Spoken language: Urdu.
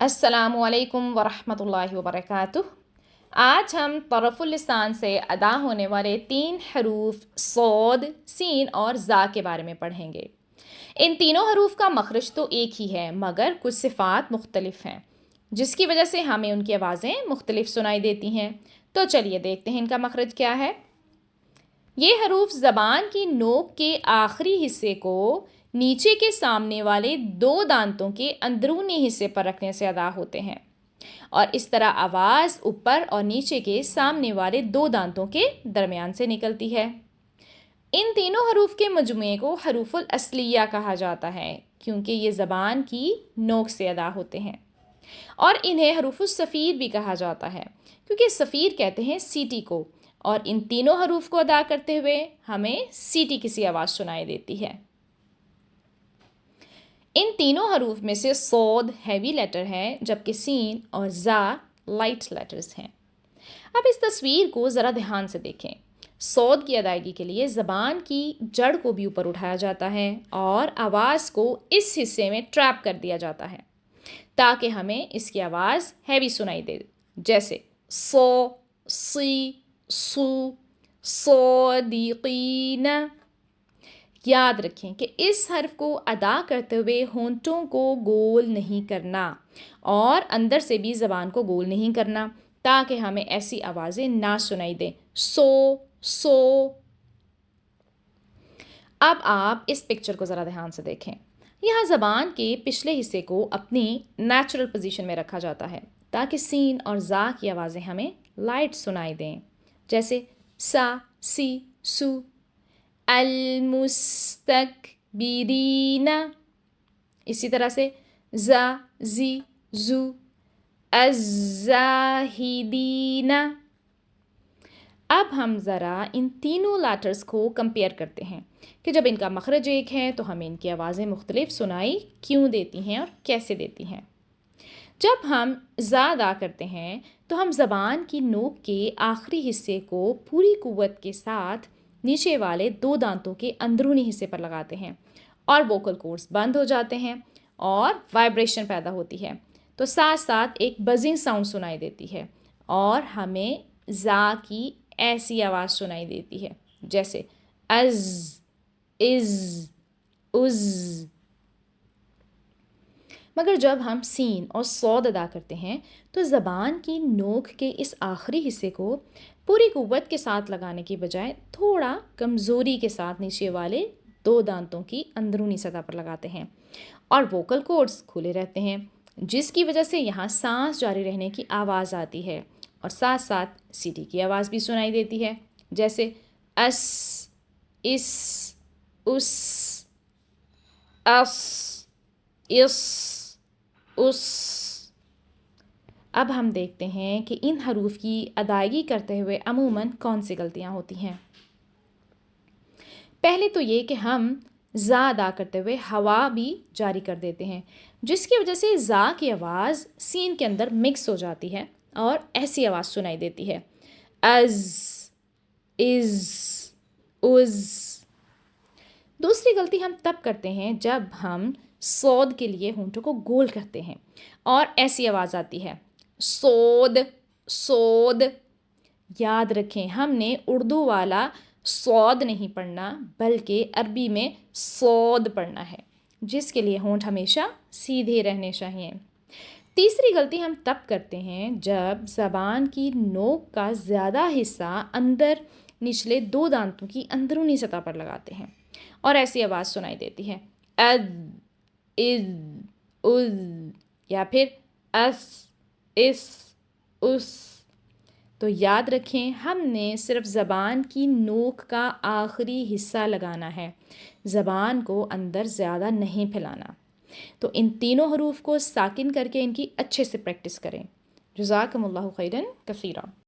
السلام علیکم ورحمۃ اللہ وبرکاتہ۔ آج ہم طرف اللسان سے ادا ہونے والے 3 حروف صاد، سین اور زا کے بارے میں پڑھیں گے۔ ان تینوں حروف کا مخرج تو ایک ہی ہے مگر کچھ صفات مختلف ہیں جس کی وجہ سے ہمیں ان کی آوازیں مختلف سنائی دیتی ہیں۔ تو چلیے دیکھتے ہیں ان کا مخرج کیا ہے۔ یہ حروف زبان کی نوک کے آخری حصے کو نیچے کے سامنے والے 2 دانتوں کے اندرونی حصے پر رکھنے سے ادا ہوتے ہیں، اور اس طرح آواز اوپر اور نیچے کے سامنے والے 2 دانتوں کے درمیان سے نکلتی ہے۔ ان تینوں حروف کے مجموعے کو حروف الاصلیہ کہا جاتا ہے کیونکہ یہ زبان کی نوک سے ادا ہوتے ہیں، اور انہیں حروف الصفیر بھی کہا جاتا ہے کیونکہ صفیر کہتے ہیں سیٹی کو، اور ان تینوں حروف کو ادا کرتے ہوئے ہمیں سیٹی کی سی آواز سنائی دیتی ہے۔ ان تینوں حروف میں سے صاد ہیوی لیٹر ہے جبکہ سین اور زا لائٹ لیٹرز ہیں۔ اب اس تصویر کو ذرا دھیان سے دیکھیں۔ صاد کی ادائیگی کے لیے زبان کی جڑ کو بھی اوپر اٹھایا جاتا ہے اور آواز کو اس حصے میں ٹریپ کر دیا جاتا ہے تاکہ ہمیں اس کی آواز ہیوی سنائی دے، جیسے سو، سی، سو، صادقین۔ یاد رکھیں کہ اس حرف کو ادا کرتے ہوئے ہونٹوں کو گول نہیں کرنا اور اندر سے بھی زبان کو گول نہیں کرنا تاکہ ہمیں ایسی آوازیں نہ سنائی دیں۔ سو، سو۔ اب آپ اس پکچر کو ذرا دھیان سے دیکھیں۔ یہاں زبان کے پچھلے حصے کو اپنی نیچرل پوزیشن میں رکھا جاتا ہے تاکہ سین اور زا کی آوازیں ہمیں لائٹ سنائی دیں، جیسے سا، سی، سو۔ المستکبرین، اسی طرح سے زا، زی، زو۔ الزاہدین۔ اب ہم ذرا ان تینوں لیٹرز کو کمپیئر کرتے ہیں کہ جب ان کا مخرج ایک ہے تو ہمیں ان کی آوازیں مختلف سنائی کیوں دیتی ہیں اور کیسے دیتی ہیں۔ جب ہم زا ادا کرتے ہیں تو ہم زبان کی نوک کے آخری حصے کو پوری قوت کے ساتھ نیچے والے 2 دانتوں کے اندرونی حصے پر لگاتے ہیں اور ووکل کورڈز بند ہو جاتے ہیں اور وائبریشن پیدا ہوتی ہے، تو ساتھ ساتھ ایک بزنگ ساؤنڈ سنائی دیتی ہے اور ہمیں زا کی ایسی آواز سنائی دیتی ہے، جیسے از، از، از۔ مگر جب ہم سین اور صاد ادا کرتے ہیں تو زبان کی نوک کے اس آخری حصے کو پوری قوت کے ساتھ لگانے کی بجائے تھوڑا کمزوری کے ساتھ نیچے والے 2 دانتوں کی اندرونی سطح پر لگاتے ہیں اور ووکل کورڈز کھلے رہتے ہیں، جس کی وجہ سے یہاں سانس جاری رہنے کی آواز آتی ہے اور ساتھ ساتھ سیٹی کی آواز بھی سنائی دیتی ہے، جیسے اس، اس، اس، اس، اس، اس۔ اب ہم دیکھتے ہیں کہ ان حروف کی ادائیگی کرتے ہوئے عموماً کون سی غلطیاں ہوتی ہیں۔ پہلے تو یہ کہ ہم زا ادا کرتے ہوئے ہوا بھی جاری کر دیتے ہیں جس کی وجہ سے زا کی آواز سین کے اندر مکس ہو جاتی ہے اور ایسی آواز سنائی دیتی ہے، از، از، از۔ دوسری غلطی ہم تب کرتے ہیں جب ہم صاد کے لیے ہونٹوں کو گول کرتے ہیں اور ایسی آواز آتی ہے، سود، سود۔ یاد رکھیں ہم نے اردو والا صاد نہیں پڑھنا بلکہ عربی میں صاد پڑھنا ہے، جس کے لیے ہونٹ ہمیشہ سیدھے رہنے چاہیے۔ تیسری غلطی ہم تب کرتے ہیں جب زبان کی نوک کا زیادہ حصہ اندر نچلے 2 دانتوں کی اندرونی سطح پر لگاتے ہیں اور ایسی آواز سنائی دیتی ہے، از، از، از، یا پھر اس، اس، اس۔ تو یاد رکھیں ہم نے صرف زبان کی نوک کا آخری حصہ لگانا ہے، زبان کو اندر زیادہ نہیں پھیلانا۔ تو ان تینوں حروف کو ساکن کر کے ان کی اچھے سے پریکٹس کریں۔ جزاکم اللہ خیراً کثیرا۔